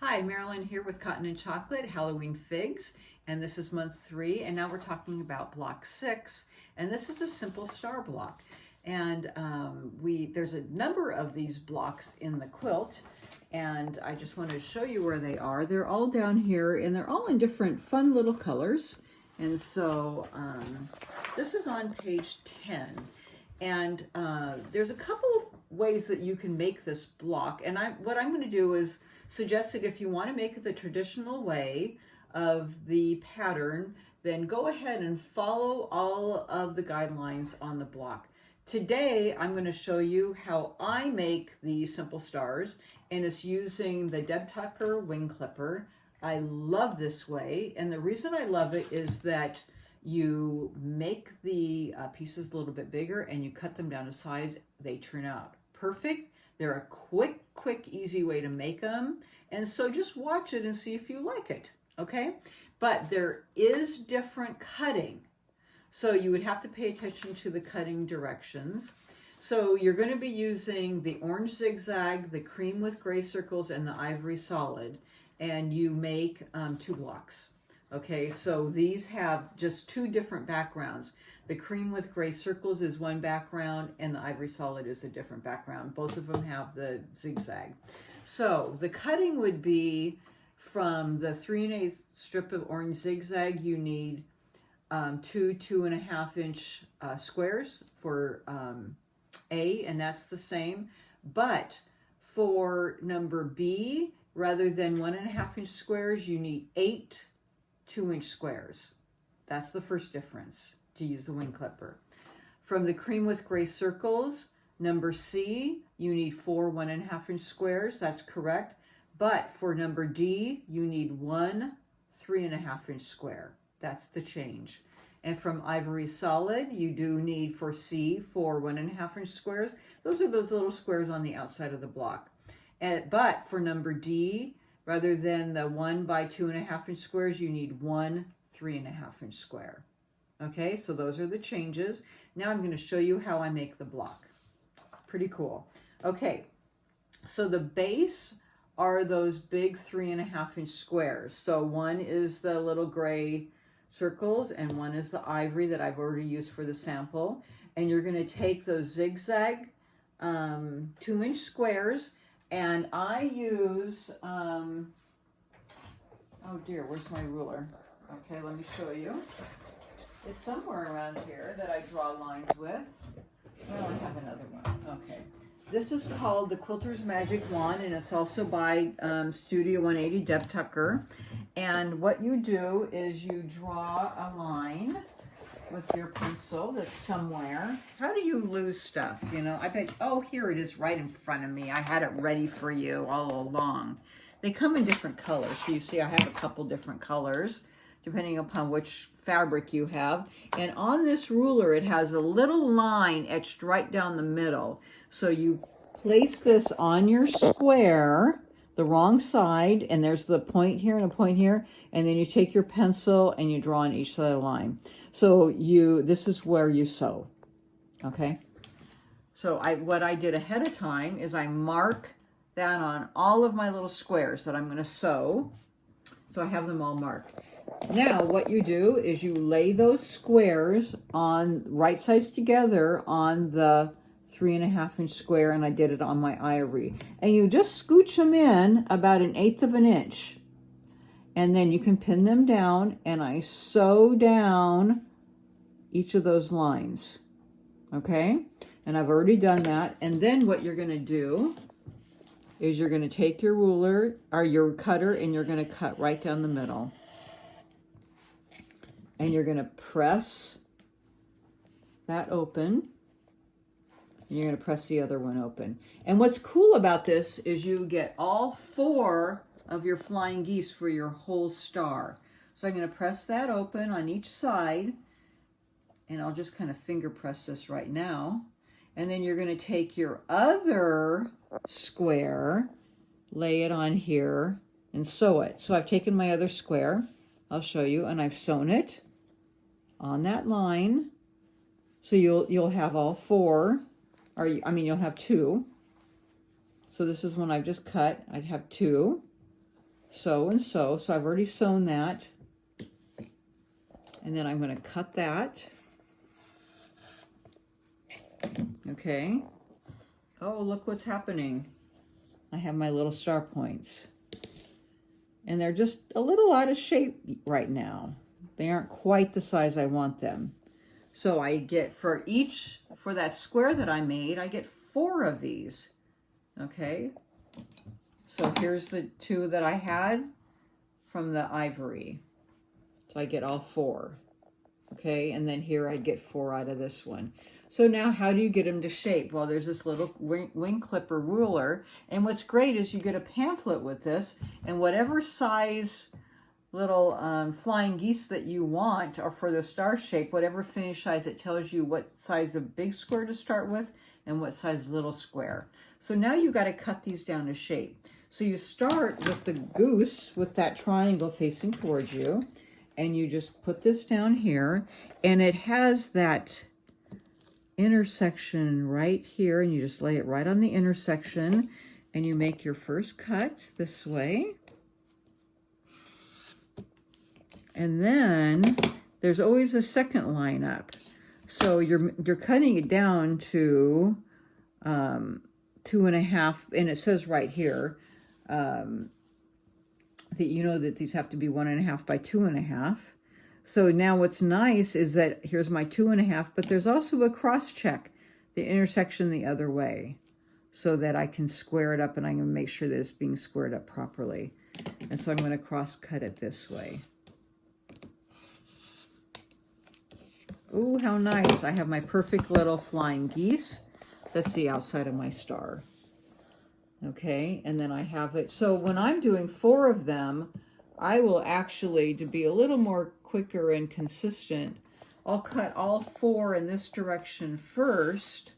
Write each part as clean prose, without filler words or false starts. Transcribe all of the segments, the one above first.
Hi, Marilyn here with Cotton and Chocolate Halloween Figs, and this is month 3, and now we're talking about block 6, and this is a simple star block. And there's a number of these blocks in the quilt, and I just wanted to show you where they are. They're all down here, and they're all in different fun little colors. And so this is on page 10, and there's a couple of ways that you can make this block, and what I'm going to do is suggest that if you want to make it the traditional way of the pattern, then go ahead and follow all of the guidelines on the block. Today, I'm going to show you how I make these simple stars, and it's using the Deb Tucker wing clipper. I love this way, and the reason I love it is that you make the pieces a little bit bigger and you cut them down to size. They turn out perfect. They're a quick, easy way to make them. And so just watch it and see if you like it, okay? But there is different cutting. So you would have to pay attention to the cutting directions. So you're going to be using the orange zigzag, the cream with gray circles, and the ivory solid. And you make 2 blocks. Okay, so these have just 2 different backgrounds. The cream with gray circles is one background, and the ivory solid is a different background. Both of them have the zigzag. So the cutting would be from the 3 1/8 strip of orange zigzag. You need 2 2.5 inch squares for A, and that's the same. But for number B, rather than 1.5 inch squares, you need 8 2-inch squares. That's the first difference to use the wing clipper. From the cream with gray circles, number C, you need 4 1.5 inch squares. That's correct. But for number D, you need 1 3.5 inch square. That's the change. And from ivory solid, you do need for C 4 1.5 inch squares. Those are those little squares on the outside of the block. But for number D, rather than the 1 by 2.5 inch squares, you need 1 3.5 inch square. Okay, so those are the changes. Now I'm going to show you how I make the block. Pretty cool. Okay, so the base are those big 3.5 inch squares. So one is the little gray circles and one is the ivory that I've already used for the sample. And you're going to take those zigzag 2-inch squares, and I use, oh dear, where's my ruler? Okay, let me show you. It's somewhere around here that I draw lines with. Oh, I have another one. Okay. This is called the Quilter's Magic Wand, and it's also by Studio 180 Deb Tucker. And what you do is you draw a line with your pencil that's somewhere. How do you lose stuff? You know, I bet, oh, here it is right in front of me. I had it ready for you all along. They come in different colors. So you see I have a couple different colors depending upon which fabric you have. And on this ruler, it has a little line etched right down the middle. So you place this on your square, the wrong side, and there's the point here and a point here, and then you take your pencil and you draw on each side of the line. So this is where you sew, okay? So what I did ahead of time is I mark that on all of my little squares that I'm gonna sew. So I have them all marked. Now what you do is you lay those squares on right sides together on the 3.5 inch square, and I did it on my ivory. And you just scooch them in about 1/8 of an inch. And then you can pin them down, and I sew down each of those lines. Okay? And I've already done that. And then what you're gonna do is you're gonna take your ruler or your cutter, and you're gonna cut right down the middle. And you're going to press that open. And you're going to press the other one open. And what's cool about this is you get all 4 of your flying geese for your whole star. So I'm going to press that open on each side. And I'll just kind of finger press this right now. And then you're going to take your other square, lay it on here, and sew it. So I've taken my other square. I'll show you, and I've sewn it on that line. So you'll have all 4, or I mean you'll have 2. So this is one I've just cut. I'd have 2. so and so. So I've already sewn that. And then I'm going to cut that. Okay. Oh, look what's happening. I have my little star points. And they're just a little out of shape right now. They aren't quite the size I want them. So I get for that square that I made, I get 4 of these. Okay. So here's the 2 that I had from the ivory. So I get all 4. Okay, and then here I'd get 4 out of this one. So now how do you get them to shape? Well, there's this little wing clipper ruler, and what's great is you get a pamphlet with this, and whatever size little flying geese that you want, or for the star shape, whatever finish size, it tells you what size of big square to start with and what size little square. So now you got to cut these down to shape. So you start with the goose with that triangle facing towards you, and you just put this down here, and it has that intersection right here, and you just lay it right on the intersection, and you make your first cut this way. And then there's always a second line up. So you're cutting it down to 2.5, and it says right here that you know that these have to be 1.5 by 2.5. So now what's nice is that here's my 2.5, but there's also a cross check, the intersection the other way, so that I can square it up, and I'm going to make sure that it's being squared up properly. And so I'm going to cross cut it this way. Ooh, how nice. I have my perfect little flying geese. That's the outside of my star. Okay, and then I have it. So when I'm doing 4 of them, I will actually, to be a little more quicker and consistent, I'll cut all 4 in this direction first.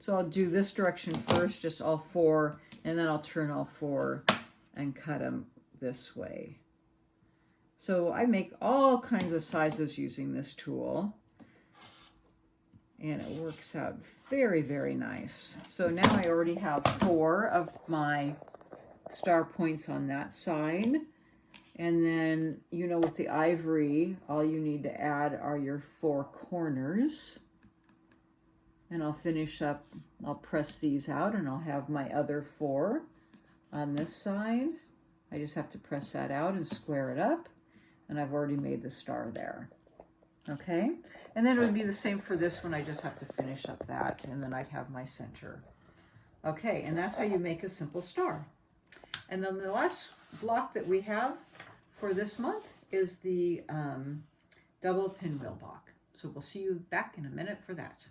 So I'll do this direction first, just all 4, and then I'll turn all 4 and cut them this way. So I make all kinds of sizes using this tool, and it works out very, very nice. So now I already have 4 of my star points on that side. And then, you know, with the ivory, all you need to add are your 4 corners. And I'll finish up, I'll press these out, and I'll have my other 4 on this side. I just have to press that out and square it up. And I've already made the star there. Okay, and then it would be the same for this one. I just have to finish up that, and then I'd have my center. Okay, and that's how you make a simple star. And then the last block that we have for this month is the double pinwheel block. So we'll see you back in a minute for that.